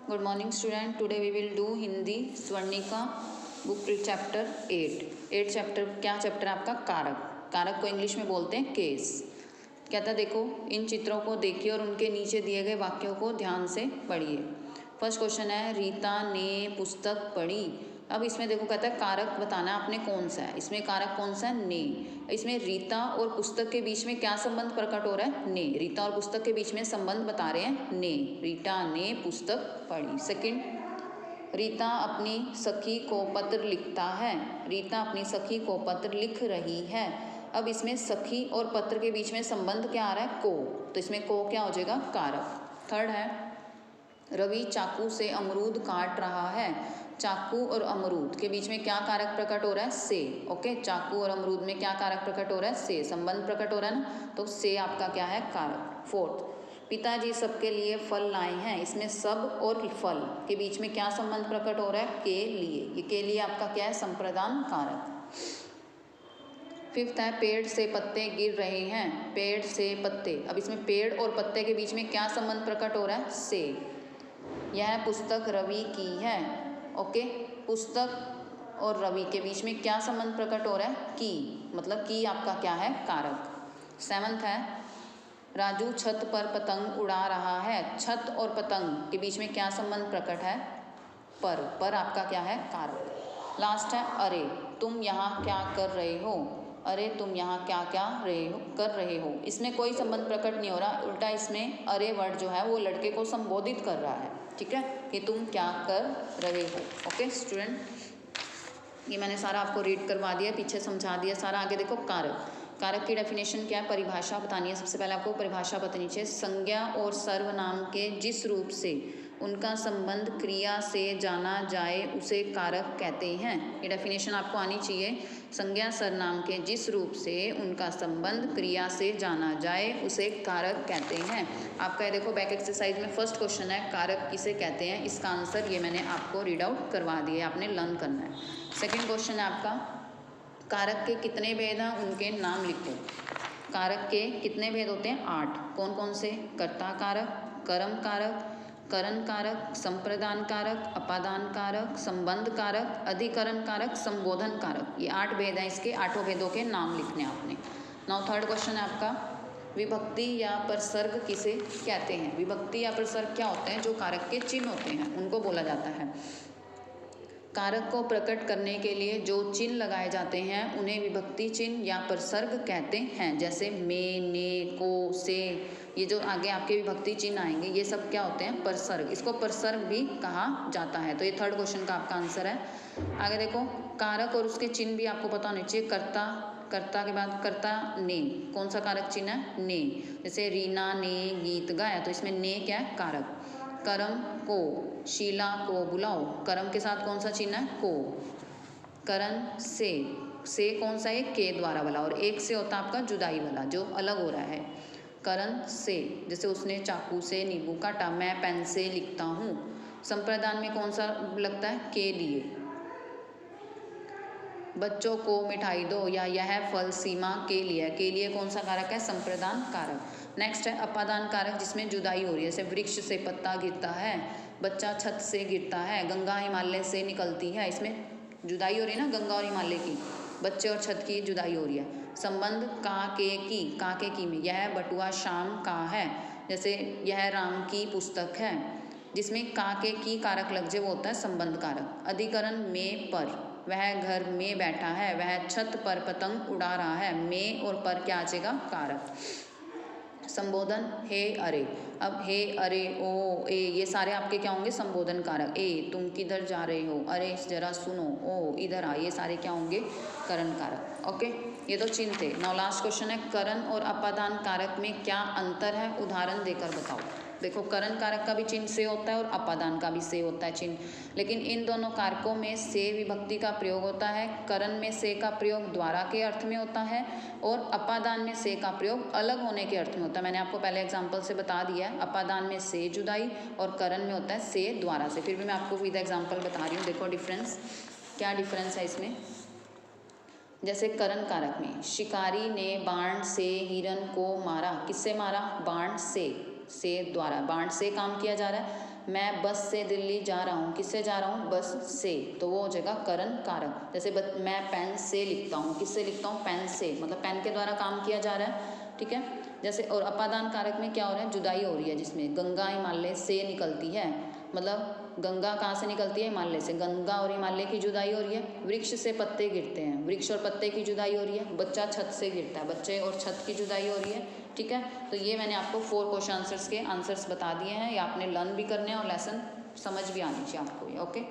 Good morning student. Today we will do Hindi Swarnika book chapter 8 chapter. क्या chapter है आपका? कारक। कारक को इंग्लिश में बोलते हैं केस। कहता है देखो इन चित्रों को देखिए और उनके नीचे दिए गए वाक्यों को ध्यान से पढ़िए। फर्स्ट क्वेश्चन है रीता ने पुस्तक पढ़ी। अब इसमें देखो कहता है कारक बताना है आपने कौन सा है। इसमें कारक कौन सा है? ने। इसमें रीता और पुस्तक के बीच में क्या संबंध प्रकट हो रहा है? ने। रीता और पुस्तक के बीच में संबंध बता रहे हैं ने। रीता ने पुस्तक पढ़ी। सेकंड, रीता अपनी सखी को पत्र लिखता है। रीता अपनी सखी को पत्र लिख रही है। अब इसमें सखी और पत्र के बीच में संबंध क्या आ रहा है? को। तो इसमें को क्या हो जाएगा? कारक। थर्ड है रवि चाकू से अमरूद काट रहा है। चाकू और अमरूद के बीच में क्या कारक प्रकट हो रहा है? से। ओके, चाकू और अमरूद में क्या कारक प्रकट हो रहा है? से। संबंध प्रकट हो रहा है ना, तो से आपका क्या है? कारक। फोर्थ, पिताजी सबके लिए फल लाए हैं। इसमें सब और फल के बीच में क्या संबंध प्रकट हो रहा है? के लिए। ये के लिए आपका क्या है? संप्रदान कारक। फिफ्थ है पेड़ से पत्ते गिर रहे हैं। पेड़ से पत्ते, अब इसमें पेड़ और पत्ते के बीच में क्या संबंध प्रकट हो रहा है? से। यह पुस्तक रवि की है। ओके, पुस्तक और रवि के बीच में क्या संबंध प्रकट हो रहा है? की, मतलब की आपका क्या है? कारक। सेवंथ है राजू छत पर पतंग उड़ा रहा है। छत और पतंग के बीच में क्या संबंध प्रकट है? पर आपका क्या है? कारक। लास्ट है अरे तुम यहाँ क्या कर रहे हो। अरे तुम यहाँ क्या कर रहे हो। इसमें कोई संबंध प्रकट नहीं हो रहा, उल्टा इसमें अरे वर्ड जो है वो लड़के को संबोधित कर रहा है। ठीक है, कि तुम क्या कर रहे हो। ओके स्टूडेंट, ये मैंने सारा आपको रीड करवा दिया, पीछे समझा दिया सारा। आगे देखो कारक। कारक की डेफिनेशन क्या है? परिभाषा बतानी है। सबसे पहले आपको परिभाषा बतानी चाहिए। संज्ञा और सर्वनाम के जिस रूप से उनका संबंध क्रिया से जाना जाए उसे कारक कहते हैं। ये डेफिनेशन आपको आनी चाहिए। संज्ञा सर्वनाम के जिस रूप से उनका संबंध क्रिया से जाना जाए उसे कारक कहते हैं। आपका ये देखो बैक एक्सरसाइज में फर्स्ट क्वेश्चन है कारक किसे कहते हैं। इसका आंसर ये मैंने आपको रीड आउट करवा दिया, आपने लर्न करना है। सेकेंड क्वेश्चन है आपका कारक के कितने भेद हैं, उनके नाम लिखो। कारक के कितने भेद होते हैं? 8। कौन कौन से? कर्ता कारक, कर्म कारक, करण कारक, संप्रदान कारक, अपादान कारक, संबंध कारक, अधिकरण कारक, संबोधन कारक। ये 8 भेद हैं। इसके 8 भेदों के नाम लिखने आपने। नाउ थर्ड क्वेश्चन है आपका विभक्ति या प्रसर्ग किसे कहते हैं। विभक्ति या प्रसर्ग क्या होते हैं? जो कारक के चिन्ह होते हैं उनको बोला जाता है। कारक को प्रकट करने के लिए जो चिन्ह लगाए जाते हैं उन्हें विभक्ति चिन्ह या प्रसर्ग कहते हैं। जैसे में, ने, को, से, ये जो आगे आपके विभक्ति चिन्ह आएंगे ये सब क्या होते हैं? प्रसर्ग। इसको प्रसर्ग भी कहा जाता है। तो ये थर्ड क्वेश्चन का आपका आंसर है। आगे देखो कारक और उसके चिन्ह भी आपको पता होने चाहिए। कर्ता, कर्ता के बाद कर्ता ने, कौन सा कारक चिन्ह है? ने। जैसे रीना ने गीत गाया, तो इसमें ने क्या है? कारक। कर्म को, शीला को बुलाओ, कर्म के साथ कौन सा चिन्ह है? को। करण से कौन सा है? के द्वारा वाला, और एक से होता है आपका जुदाई वाला जो अलग हो रहा है। करण से, जैसे उसने चाकू से नींबू काटा, मैं पेन से लिखता हूँ। संप्रदान में कौन सा लगता है? के लिए। बच्चों को मिठाई दो या यह फल सीमा के लिए कौन सा कारक है? संप्रदान कारक। नेक्स्ट है अपादान कारक जिसमें जुदाई हो रही है। जैसे वृक्ष से पत्ता गिरता है, बच्चा छत से गिरता है, गंगा हिमालय से निकलती है। इसमें जुदाई हो रही है ना, गंगा और हिमालय की, बच्चे और छत की जुदाई हो रही है। संबंध का के की में, यह बटुआ शाम का है। जैसे यह राम की पुस्तक है। जिसमें का के की कारक लग जाए वो होता है संबंध कारक। अधिकरण में पर, वह घर में बैठा है, वह छत पर पतंग उड़ा रहा है। में और पर क्या आ जाएगा? कारक। संबोधन हे अरे, अब हे अरे ओ ए ये सारे आपके क्या होंगे? संबोधन कारक। ए तुम किधर जा रहे हो, अरे जरा सुनो, ओ इधर आ, ये सारे क्या होंगे? करण कारक। ओके, ये तो चिन्ह थे। नाउ लास्ट क्वेश्चन है करण और अपादान कारक में क्या अंतर है, उदाहरण देकर बताओ। देखो करण कारक का भी चिन्ह से होता है और अपादान का भी से होता है चिन्ह, लेकिन इन दोनों कारकों में से विभक्ति का प्रयोग होता है। करण में से का प्रयोग द्वारा के अर्थ में होता है और अपादान में से का प्रयोग अलग होने के अर्थ में होता है। मैंने आपको पहले एग्जाम्पल से बता दिया है। अपादान में से जुदाई और करण में होता है से द्वारा से। फिर भी मैं आपको विद एग्जाम्पल बता रही हूँ। देखो डिफरेंस, क्या डिफरेंस है इसमें। जैसे करण कारक में शिकारी ने बाण से हिरन को मारा। किससे मारा? बाण से द्वारा, बाण से काम किया जा रहा है। मैं बस से दिल्ली जा रहा हूँ, किससे जा रहा हूँ, बस से, तो वो हो जाएगा करण कारक। जैसे मैं पेन से लिखता हूँ, किससे लिखता हूँ, पेन से, मतलब पेन के द्वारा काम किया जा रहा है, ठीक है। जैसे और अपादान कारक में क्या हो रहा है, जुदाई हो रही है, जिसमें गंगा हिमालय से निकलती है, मतलब गंगा कहाँ से निकलती है, हिमालय से, गंगा और हिमालय की जुदाई हो रही है। वृक्ष से पत्ते गिरते हैं, वृक्ष और पत्ते की जुदाई हो रही है। बच्चा छत से गिरता है, बच्चे और छत की जुदाई हो रही है, ठीक है। तो ये मैंने आपको 4 क्वेश्चन आंसर्स के आंसर्स बता दिए हैं, ये आपने लर्न भी करने हैं और लेसन समझ भी आनी चाहिए आपको ये, ओके।